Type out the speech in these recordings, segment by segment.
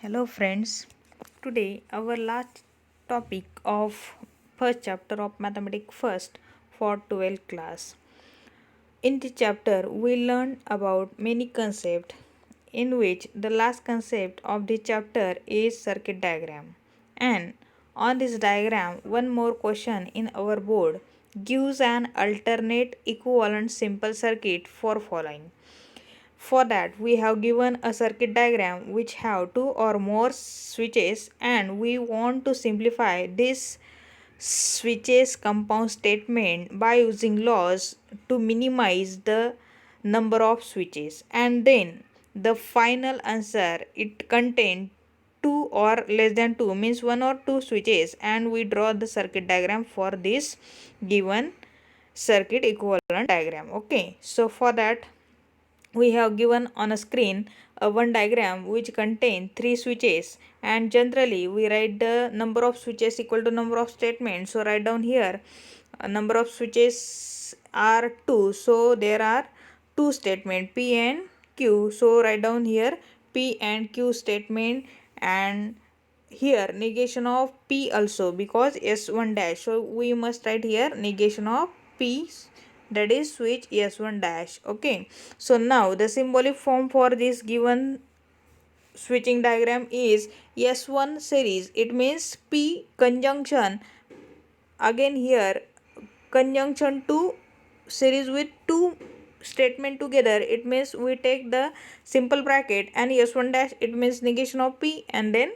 Hello friends. Today our last topic of first chapter of mathematics first for 12th class. In this chapter we learned about many concepts in which the last concept of this chapter is circuit diagram. And on this diagram one more question in our board gives an alternate equivalent simple circuit for following. For that, we have given a circuit diagram which have two or more switches, and we want to simplify this switches compound statement by using laws to minimize the number of switches. And then the final answer, it contains two or less than two, means one or two switches, and we draw the circuit diagram for this given circuit equivalent diagram. Okay, so for that we have given on a screen a one diagram which contain three switches, and generally we write the number of switches equal to number of statements. So write down here number of switches are 2, so there are two statement P and Q. So write down here P and Q statement, and here negation of P also because S1 dash, so we must write here negation of P, that is switch S1 dash. Okay, so now the symbolic form for this given switching diagram is S1 series, it means P conjunction, again here conjunction to series with two statement together, it means we take the simple bracket, and S1 dash it means negation of P, and then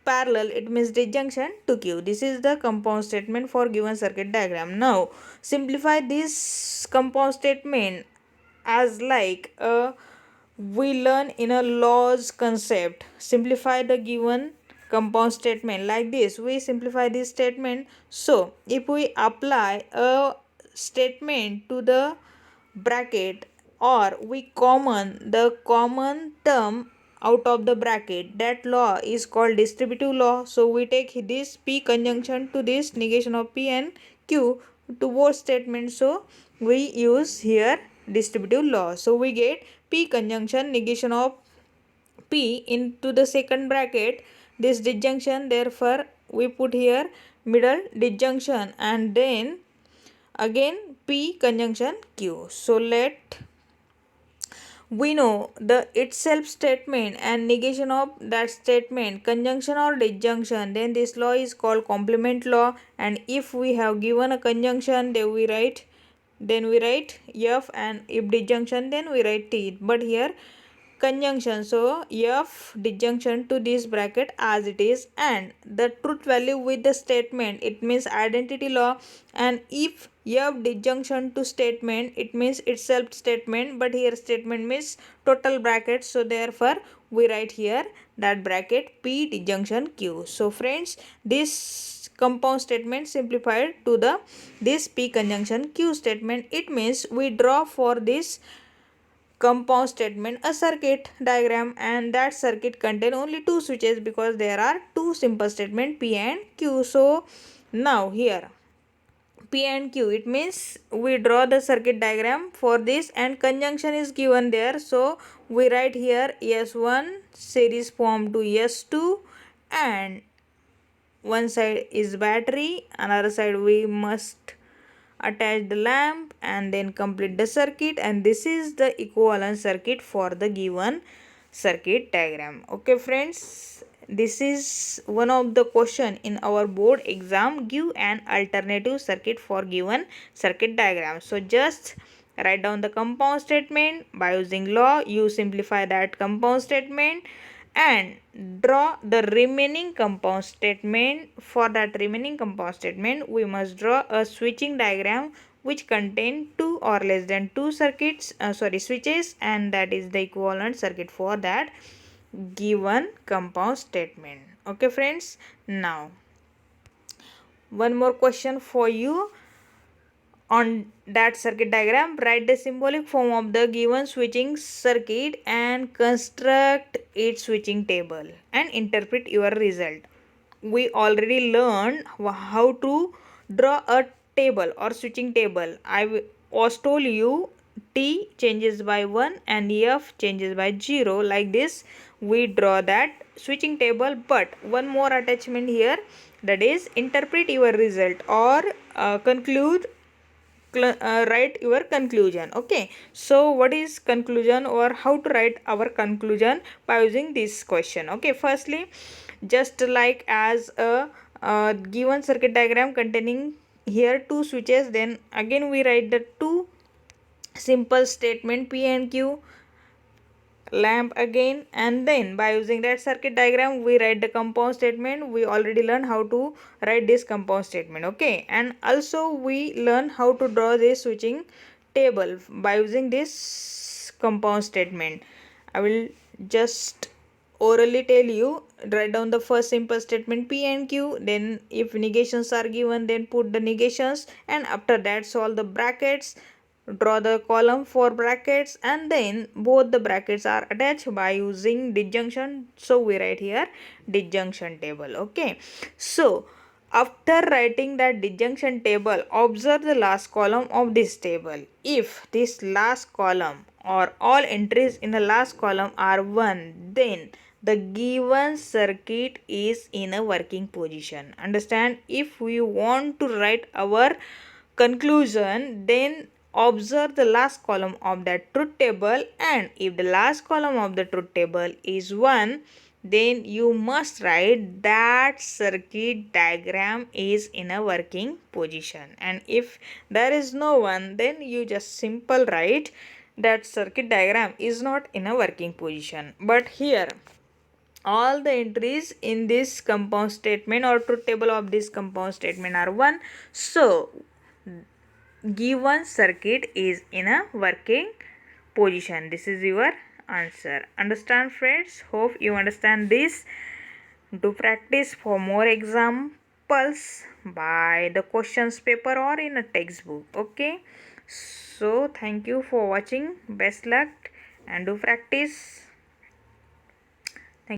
parallel it means disjunction to Q. This is the compound statement for given circuit diagram. Now simplify this compound statement as like we learn in a laws concept. Simplify the given compound statement like this. We simplify this statement. So if we apply a statement to the bracket, or we common the common term out of the bracket, that law is called distributive law. So we take this P conjunction to this negation of P and Q to both statements, so we use here distributive law. So we get P conjunction negation of P into the second bracket, this disjunction, therefore we put here middle disjunction, and then again P conjunction Q. So let we know the itself statement and negation of that statement, conjunction or disjunction, then this law is called complement law. And if we have given a conjunction, then we write F, and if disjunction then we write T. But here conjunction, so F disjunction to this bracket as it is, and the truth value with the statement, it means identity law. And if F disjunction to statement, it means itself statement, but here statement means total bracket, so therefore we write here that bracket P disjunction Q. So friends, this compound statement simplified to the this P conjunction Q statement, it means we draw for this compound statement a circuit diagram, and that circuit contain only two switches because there are two simple statement P and Q. So now here P and Q, it means we draw the circuit diagram for this, and conjunction is given there, so we write here S1 series form to S2, and one side is battery, another side we must attach the lamp and then complete the circuit, and this is the equivalent circuit for the given circuit diagram. Okay friends, this is one of the question in our board exam, give an alternative circuit for given circuit diagram. So just write down the compound statement, by using law you simplify that compound statement and draw the remaining compound statement. For that remaining compound statement, we must draw a switching diagram which contain two or less than two switches, and that is the equivalent circuit for that given compound statement. Okay friends, now one more question for you. On that circuit diagram, write the symbolic form of the given switching circuit and construct its switching table and interpret your result. We already learned how to draw a table or switching table. I was told you T changes by 1 and F changes by 0. Like this we draw that switching table. But one more attachment here, that is interpret your result or write your conclusion. Okay, so what is conclusion or how to write our conclusion by using this question? Okay, firstly, just like as a given circuit diagram containing here two switches, then again we write the two simple statement P and Q lamp again, and then by using that circuit diagram we write the compound statement. We already learned how to write this compound statement. Okay, and also we learn how to draw this switching table by using this compound statement. I will just orally tell you. Write down the first simple statement P and Q, then if negations are given then put the negations, and after that solve the brackets, draw the column for brackets, and then both the brackets are attached by using disjunction. So we write here disjunction table. Okay, so after writing that disjunction table, observe the last column of this table. If this last column or all entries in the last column are 1, then the given circuit is in a working position. Understand? If we want to write our conclusion, then observe the last column of that truth table, and if the last column of the truth table is 1, then you must write that circuit diagram is in a working position. And if there is no one, then you just simple write that circuit diagram is not in a working position. But here all the entries in this compound statement or truth table of this compound statement are 1, so given circuit is in a working position. This is your answer. Understand, friends? Hope you understand this. Do practice for more examples by the questions paper or in a textbook. Okay, so thank you for watching. Best luck and do practice.